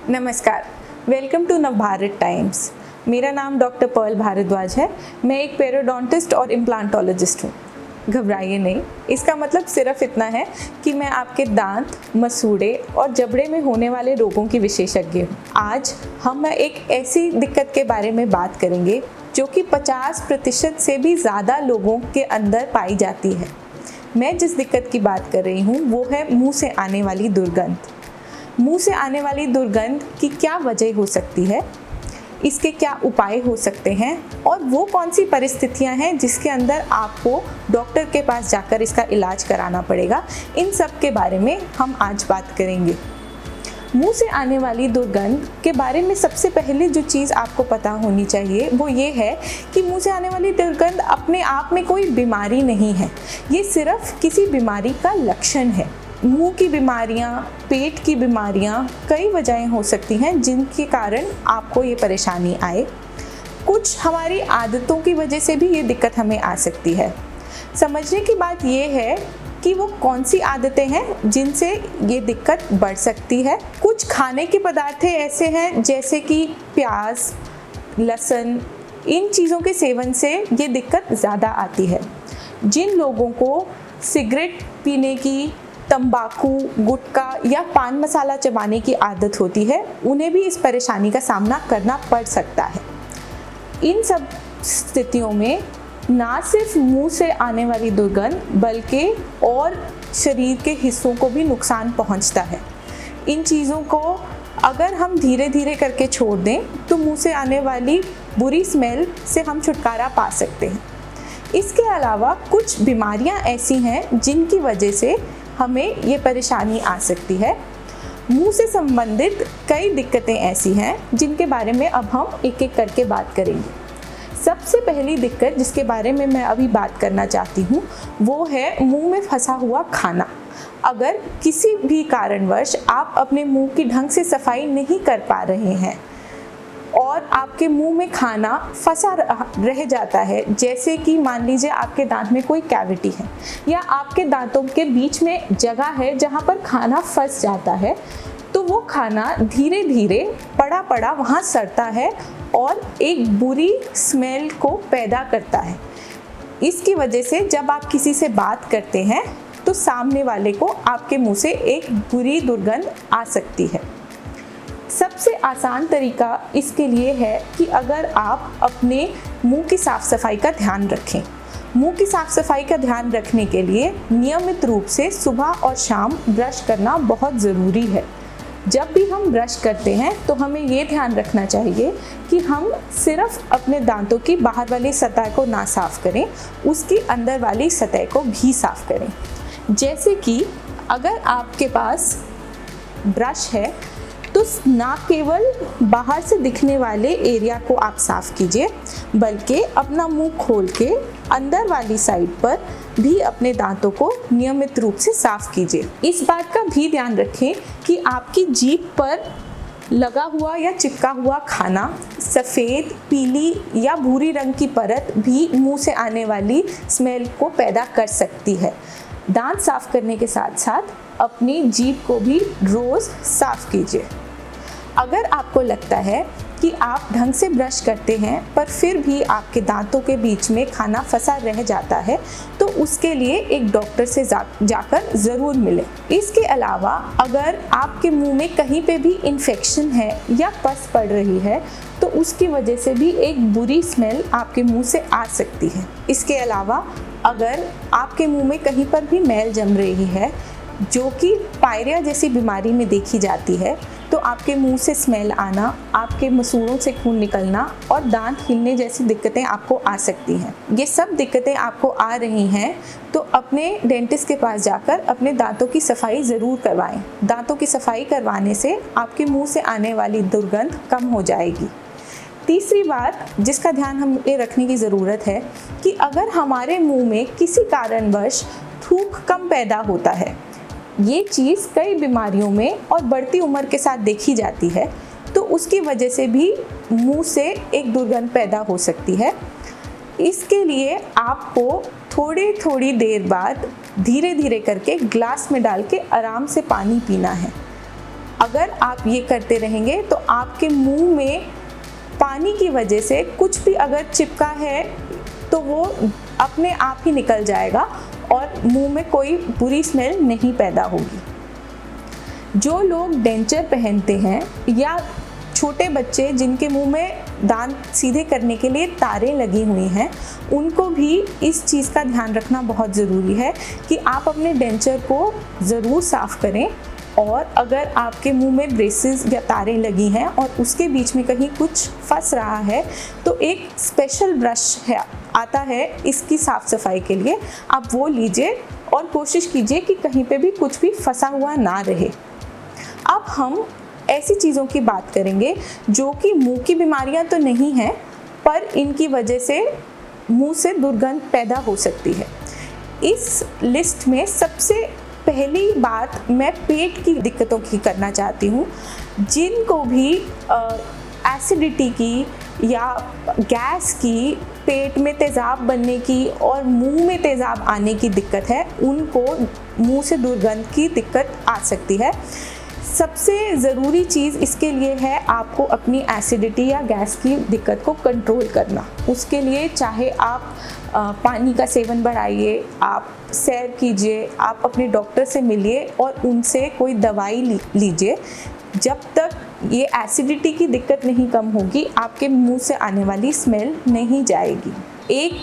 नमस्कार, welcome to Navbharat times. मेरा नाम डॉक्टर पर्ल भारद्वाज है। मैं एक पेरोडोंटिस्ट और इम्प्लांटोलॉजिस्ट हूँ। घबराइए नहीं, इसका मतलब सिर्फ इतना है कि मैं आपके दांत, मसूड़े और जबड़े में होने वाले रोगों की विशेषज्ञ हूँ। आज हम एक ऐसी दिक्कत के बारे में बात करेंगे जो कि 50% से भी ज़्यादा लोगों के अंदर पाई जाती है। मैं जिस दिक्कत की बात कर रही हूँ वो है मुंह से आने वाली दुर्गंध। मुंह से आने वाली दुर्गंध की क्या वजह हो सकती है, इसके क्या उपाय हो सकते हैं और वो कौन सी परिस्थितियां हैं जिसके अंदर आपको डॉक्टर के पास जाकर इसका इलाज कराना पड़ेगा, इन सब के बारे में हम आज बात करेंगे। मुंह से आने वाली दुर्गंध के बारे में सबसे पहले जो चीज़ आपको पता होनी चाहिए वो ये है कि मुंह से आने वाली दुर्गंध अपने आप में कोई बीमारी नहीं है, ये सिर्फ किसी बीमारी का लक्षण है। मुंह की बीमारियां, पेट की बीमारियां, कई वजहें हो सकती हैं जिनके कारण आपको ये परेशानी आए। कुछ हमारी आदतों की वजह से भी ये दिक्कत हमें आ सकती है। समझने की बात ये है कि वो कौन सी आदतें हैं जिनसे ये दिक्कत बढ़ सकती है। कुछ खाने के पदार्थ ऐसे हैं जैसे कि प्याज, लहसुन, इन चीज़ों के सेवन से ये दिक्कत ज़्यादा आती है। जिन लोगों को सिगरेट पीने की, तंबाकू, गुटखा या पान मसाला चबाने की आदत होती है, उन्हें भी इस परेशानी का सामना करना पड़ सकता है। इन सब स्थितियों में ना सिर्फ मुंह से आने वाली दुर्गंध बल्कि और शरीर के हिस्सों को भी नुकसान पहुंचता है। इन चीज़ों को अगर हम धीरे धीरे करके छोड़ दें तो मुंह से आने वाली बुरी स्मेल से हम छुटकारा पा सकते हैं। इसके अलावा कुछ बीमारियां ऐसी हैं जिनकी वजह से हमें ये परेशानी आ सकती है। मुंह से संबंधित कई दिक्कतें ऐसी हैं जिनके बारे में अब हम एक एक करके बात करेंगे। सबसे पहली दिक्कत जिसके बारे में मैं अभी बात करना चाहती हूँ वो है मुंह में फंसा हुआ खाना। अगर किसी भी कारणवश आप अपने मुंह की ढंग से सफाई नहीं कर पा रहे हैं और आपके मुंह में खाना फंसा रह जाता है, जैसे कि मान लीजिए आपके दांत में कोई कैविटी है या आपके दांतों के बीच में जगह है जहां पर खाना फंस जाता है, तो वो खाना धीरे धीरे पड़ा पड़ा वहां सड़ता है और एक बुरी स्मेल को पैदा करता है। इसकी वजह से जब आप किसी से बात करते हैं तो सामने वाले को आपके मुंह से एक बुरी दुर्गंध आ सकती है। सबसे आसान तरीका इसके लिए है कि अगर आप अपने मुंह की साफ़ सफाई का ध्यान रखें। मुंह की साफ़ सफाई का ध्यान रखने के लिए नियमित रूप से सुबह और शाम ब्रश करना बहुत ज़रूरी है। जब भी हम ब्रश करते हैं तो हमें ये ध्यान रखना चाहिए कि हम सिर्फ अपने दांतों की बाहर वाली सतह को ना साफ़ करें, उसकी अंदर वाली सतह को भी साफ़ करें। जैसे कि अगर आपके पास ब्रश है तो ना केवल बाहर से दिखने वाले एरिया को आप साफ़ कीजिए बल्कि अपना मुंह खोल के अंदर वाली साइड पर भी अपने दांतों को नियमित रूप से साफ़ कीजिए। इस बात का भी ध्यान रखें कि आपकी जीभ पर लगा हुआ या चिपका हुआ खाना सफ़ेद, पीली या भूरी रंग की परत भी मुंह से आने वाली स्मेल को पैदा कर सकती है। दांत साफ़ करने के साथ साथ अपनी जीभ को भी रोज़ साफ़ कीजिए। अगर आपको लगता है कि आप ढंग से ब्रश करते हैं पर फिर भी आपके दांतों के बीच में खाना फंसा रह जाता है तो उसके लिए एक डॉक्टर से जाकर ज़रूर मिलें। इसके अलावा अगर आपके मुंह में कहीं पे भी इन्फेक्शन है या पस पड़ रही है तो उसकी वजह से भी एक बुरी स्मेल आपके मुंह से आ सकती है। इसके अलावा अगर आपके मुंह में कहीं पर भी मैल जम रही है जो कि पायरिया जैसी बीमारी में देखी जाती है तो आपके मुंह से स्मेल आना, आपके मसूड़ों से खून निकलना और दांत हिलने जैसी दिक्कतें आपको आ सकती हैं। ये सब दिक्कतें आपको आ रही हैं तो अपने डेंटिस्ट के पास जाकर अपने दांतों की सफाई ज़रूर करवाएं। दांतों की सफाई करवाने से आपके मुंह से आने वाली दुर्गंध कम हो जाएगी। तीसरी बात जिसका ध्यान हमें रखने की ज़रूरत है कि अगर हमारे मुंह में किसी कारणवश थूक कम पैदा होता है, ये चीज़ कई बीमारियों में और बढ़ती उम्र के साथ देखी जाती है, तो उसकी वजह से भी मुंह से एक दुर्गंध पैदा हो सकती है। इसके लिए आपको थोड़ी देर बाद धीरे धीरे करके ग्लास में डाल के आराम से पानी पीना है। अगर आप ये करते रहेंगे तो आपके मुंह में पानी की वजह से कुछ भी अगर चिपका है तो वो अपने आप ही निकल जाएगा और मुंह में कोई बुरी स्मेल नहीं पैदा होगी। जो लोग डेंचर पहनते हैं या छोटे बच्चे जिनके मुंह में दांत सीधे करने के लिए तारें लगी हुई हैं, उनको भी इस चीज़ का ध्यान रखना बहुत ज़रूरी है कि आप अपने डेंचर को ज़रूर साफ़ करें। और अगर आपके मुंह में ब्रेसेस या तारें लगी हैं और उसके बीच में कहीं कुछ फंस रहा है तो एक स्पेशल ब्रश है आता है इसकी साफ़ सफाई के लिए, आप वो लीजिए और कोशिश कीजिए कि कहीं पे भी कुछ भी फंसा हुआ ना रहे। अब हम ऐसी चीज़ों की बात करेंगे जो कि मुंह की बीमारियां तो नहीं हैं पर इनकी वजह से मुंह से दुर्गंध पैदा हो सकती है। इस लिस्ट में सबसे पहली बात मैं पेट की दिक्कतों की करना चाहती हूँ। जिनको भी एसिडिटी की या गैस की, पेट में तेज़ाब बनने की और मुंह में तेज़ाब आने की दिक्कत है, उनको मुंह से दुर्गंध की दिक्कत आ सकती है। सबसे ज़रूरी चीज़ इसके लिए है आपको अपनी एसिडिटी या गैस की दिक्कत को कंट्रोल करना। उसके लिए चाहे आप पानी का सेवन बढ़ाइए, आप सैर कीजिए, आप अपने डॉक्टर से मिलिए और उनसे कोई दवाई लीजिए। जब तक ये एसिडिटी की दिक्कत नहीं कम होगी, आपके मुंह से आने वाली स्मेल नहीं जाएगी। एक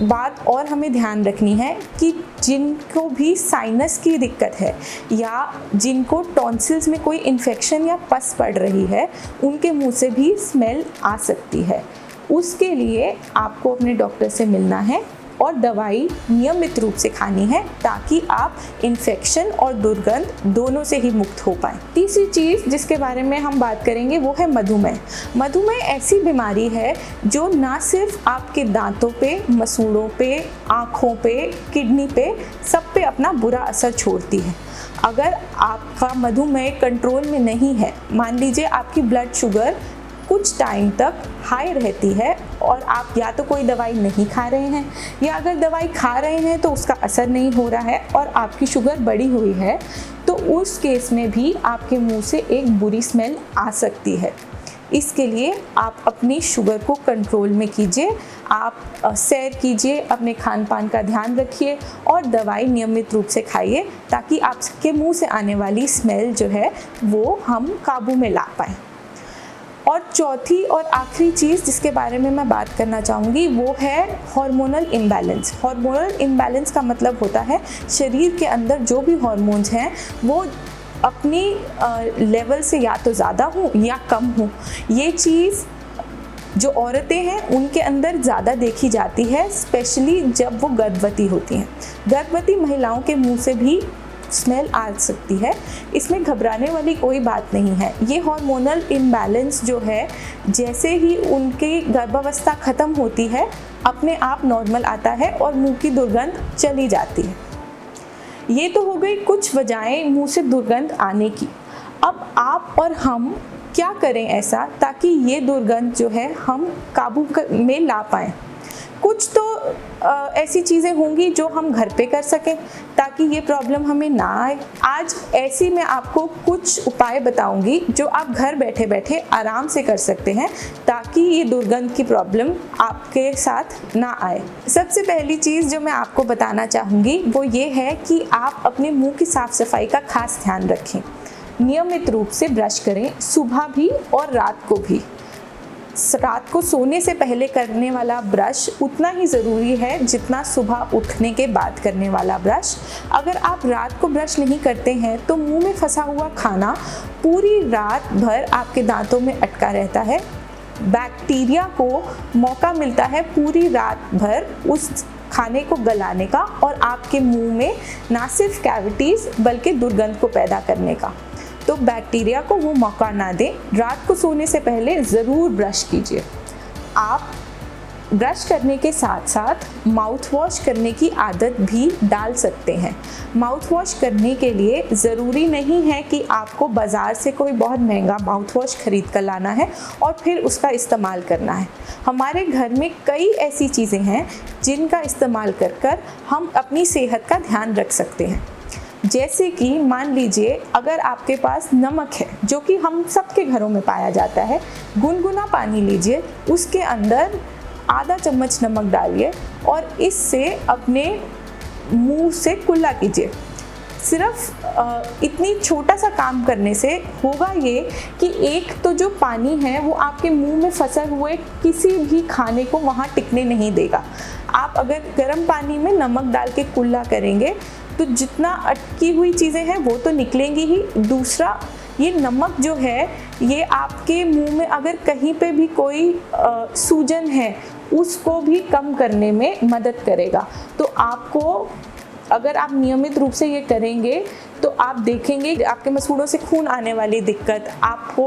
बात और हमें ध्यान रखनी है कि जिनको भी साइनस की दिक्कत है या जिनको टॉन्सिल्स में कोई इन्फेक्शन या पस पड़ रही है, उनके मुंह से भी स्मेल आ सकती है। उसके लिए आपको अपने डॉक्टर से मिलना है और दवाई नियमित रूप से खानी है ताकि आप इन्फेक्शन और दुर्गंध दोनों से ही मुक्त हो पाएँ। तीसरी चीज़ जिसके बारे में हम बात करेंगे वो है मधुमेह। मधुमेह ऐसी बीमारी है जो ना सिर्फ आपके दांतों पे, मसूड़ों पे, आँखों पे, किडनी पे, सब पे अपना बुरा असर छोड़ती है। अगर आपका मधुमेह कंट्रोल में नहीं है, मान लीजिए आपकी ब्लड शुगर कुछ टाइम तक हाई रहती है और आप या तो कोई दवाई नहीं खा रहे हैं या अगर दवाई खा रहे हैं तो उसका असर नहीं हो रहा है और आपकी शुगर बढ़ी हुई है, तो उस केस में भी आपके मुंह से एक बुरी स्मेल आ सकती है। इसके लिए आप अपनी शुगर को कंट्रोल में कीजिए, आप सैर कीजिए, अपने खान पान का ध्यान रखिए और दवाई नियमित रूप से खाइए ताकि आपके मुंह से आने वाली स्मेल जो है वो हम काबू में ला पाएँ। और चौथी और आखिरी चीज़ जिसके बारे में मैं बात करना चाहूँगी वो है हार्मोनल इम्बैलेंस। हार्मोनल इम्बैलेंस का मतलब होता है शरीर के अंदर जो भी हार्मोन्स हैं वो अपनी लेवल से या तो ज़्यादा हो या कम हो। ये चीज़ जो औरतें हैं उनके अंदर ज़्यादा देखी जाती है, स्पेशली जब वो गर्भवती होती हैं। गर्भवती महिलाओं के मुंह से भी स्मेल आ सकती है, इसमें घबराने वाली कोई बात नहीं है। ये हार्मोनल इम्बैलेंस जो है जैसे ही उनकी गर्भावस्था ख़त्म होती है अपने आप नॉर्मल आता है और मुंह की दुर्गंध चली जाती है। ये तो हो गई कुछ वजहें मुंह से दुर्गंध आने की। अब आप और हम क्या करें ऐसा ताकि ये दुर्गंध जो है हम काबू में ला पाएँ। कुछ तो ऐसी चीज़ें होंगी जो हम घर पे कर सकें ताकि ये प्रॉब्लम हमें ना आए। आज ऐसी मैं आपको कुछ उपाय बताऊंगी जो आप घर बैठे बैठे आराम से कर सकते हैं ताकि ये दुर्गंध की प्रॉब्लम आपके साथ ना आए। सबसे पहली चीज़ जो मैं आपको बताना चाहूँगी वो ये है कि आप अपने मुंह की साफ़ सफाई का खास ध्यान रखें। नियमित रूप से ब्रश करें, सुबह भी और रात को भी। रात को सोने से पहले करने वाला ब्रश उतना ही ज़रूरी है जितना सुबह उठने के बाद करने वाला ब्रश। अगर आप रात को ब्रश नहीं करते हैं तो मुंह में फंसा हुआ खाना पूरी रात भर आपके दांतों में अटका रहता है। बैक्टीरिया को मौका मिलता है पूरी रात भर उस खाने को गलाने का और आपके मुंह में ना सिर्फ कैविटीज़ बल्कि दुर्गंध को पैदा करने का। तो बैक्टीरिया को वो मौका ना दें। रात को सोने से पहले ज़रूर ब्रश कीजिए। आप ब्रश करने के साथ साथ माउथ वॉश करने की आदत भी डाल सकते हैं। माउथ वॉश करने के लिए ज़रूरी नहीं है कि आपको बाज़ार से कोई बहुत महंगा माउथ वॉश खरीद कर लाना है और फिर उसका इस्तेमाल करना है। हमारे घर में कई ऐसी चीज़ें हैं जिनका इस्तेमाल कर कर हम अपनी सेहत का ध्यान रख सकते हैं। जैसे कि मान लीजिए अगर आपके पास नमक है, जो कि हम सबके घरों में पाया जाता है, गुनगुना पानी लीजिए, उसके अंदर आधा चम्मच नमक डालिए और इससे अपने मुंह से कुल्ला कीजिए। सिर्फ इतनी छोटा सा काम करने से होगा ये कि एक तो जो पानी है वो आपके मुंह में फंसे हुए किसी भी खाने को वहाँ टिकने नहीं देगा। आप अगर गर्म पानी में नमक डाल के कुल्ला करेंगे तो जितना अटकी हुई चीज़ें हैं वो तो निकलेंगी ही। दूसरा, ये नमक जो है ये आपके मुंह में अगर कहीं पे भी कोई सूजन है उसको भी कम करने में मदद करेगा। तो आपको अगर आप नियमित रूप से ये करेंगे तो आप देखेंगे आपके मसूड़ों से खून आने वाली दिक्कत, आपको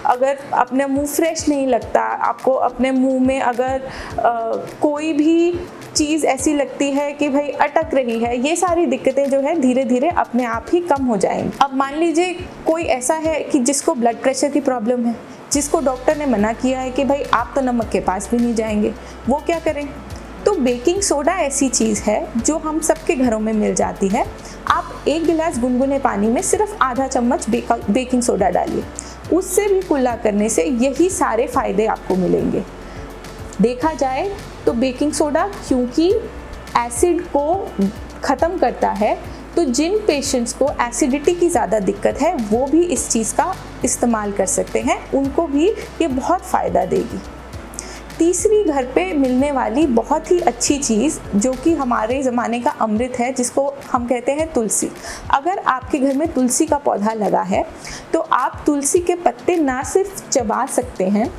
अगर अपना मुंह फ्रेश नहीं लगता, आपको अपने मुंह में अगर कोई भी चीज़ ऐसी लगती है कि भाई अटक रही है, ये सारी दिक्कतें जो है धीरे धीरे अपने आप ही कम हो जाएंगी। अब मान लीजिए कोई ऐसा है कि जिसको ब्लड प्रेशर की प्रॉब्लम है, जिसको डॉक्टर ने मना किया है कि भाई आप तो नमक के पास भी नहीं जाएंगे, वो क्या करें? तो बेकिंग सोडा ऐसी चीज़ है जो हम सबके घरों में मिल जाती है। आप एक गिलास गुनगुने पानी में सिर्फ आधा चम्मच बेकिंग सोडा डालिए, उससे भी कुल्ला करने से यही सारे फायदे आपको मिलेंगे। देखा जाए तो बेकिंग सोडा क्योंकि एसिड को ख़त्म करता है, तो जिन पेशेंट्स को एसिडिटी की ज़्यादा दिक्कत है वो भी इस चीज़ का इस्तेमाल कर सकते हैं, उनको भी ये बहुत फ़ायदा देगी। तीसरी घर पे मिलने वाली बहुत ही अच्छी चीज़ जो कि हमारे ज़माने का अमृत है, जिसको हम कहते हैं तुलसी। अगर आपके घर में तुलसी का पौधा लगा है तो आप तुलसी के पत्ते ना सिर्फ चबा सकते हैं,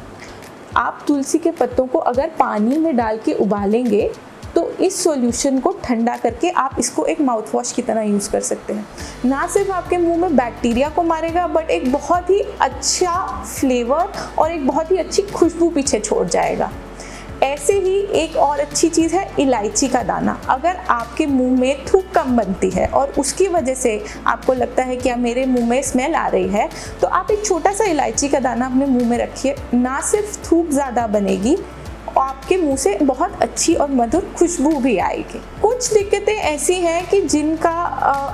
आप तुलसी के पत्तों को अगर पानी में डाल के उबालेंगे तो इस सॉल्यूशन को ठंडा करके आप इसको एक माउथ वॉश की तरह यूज़ कर सकते हैं। ना सिर्फ आपके मुंह में बैक्टीरिया को मारेगा बट एक बहुत ही अच्छा फ्लेवर और एक बहुत ही अच्छी खुशबू पीछे छोड़ जाएगा। ऐसे ही एक और अच्छी चीज़ है इलायची का दाना। अगर आपके मुंह में थूक कम बनती है और उसकी वजह से आपको लगता है कि मेरे मुंह में स्मेल आ रही है, तो आप एक छोटा सा इलायची का दाना अपने मुंह में रखिए। ना सिर्फ थूक ज़्यादा बनेगी, आपके मुंह से बहुत अच्छी और मधुर खुशबू भी आएगी। कुछ दिक्कतें ऐसी हैं कि जिनका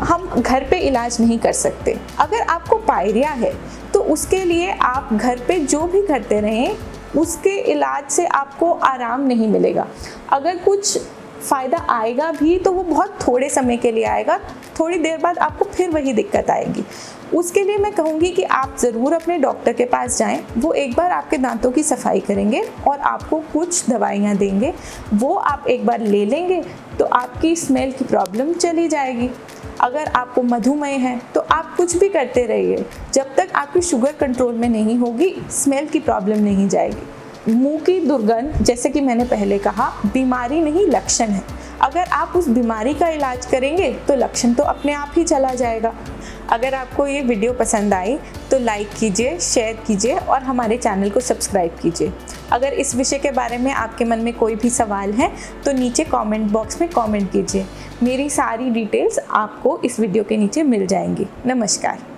हम घर पे इलाज नहीं कर सकते। अगर आपको पायरिया है तो उसके लिए आप घर पे जो भी करते रहें उसके इलाज से आपको आराम नहीं मिलेगा। अगर कुछ फ़ायदा आएगा भी तो वो बहुत थोड़े समय के लिए आएगा, थोड़ी देर बाद आपको फिर वही दिक्कत आएगी। उसके लिए मैं कहूँगी कि आप ज़रूर अपने डॉक्टर के पास जाएं। वो एक बार आपके दांतों की सफाई करेंगे और आपको कुछ दवाइयाँ देंगे, वो आप एक बार ले लेंगे तो आपकी स्मेल की प्रॉब्लम चली जाएगी। अगर आपको मधुमेह है तो आप कुछ भी करते रहिए, जब तक आपकी शुगर कंट्रोल में नहीं होगी स्मेल की प्रॉब्लम नहीं जाएगी। मुंह की दुर्गंध, जैसे कि मैंने पहले कहा, बीमारी नहीं लक्षण है। अगर आप उस बीमारी का इलाज करेंगे तो लक्षण तो अपने आप ही चला जाएगा। अगर आपको ये वीडियो पसंद आई तो लाइक कीजिए, शेयर कीजिए और हमारे चैनल को सब्सक्राइब कीजिए। अगर इस विषय के बारे में आपके मन में कोई भी सवाल है तो नीचे कमेंट बॉक्स में कमेंट कीजिए। मेरी सारी डिटेल्स आपको इस वीडियो के नीचे मिल जाएंगी। नमस्कार।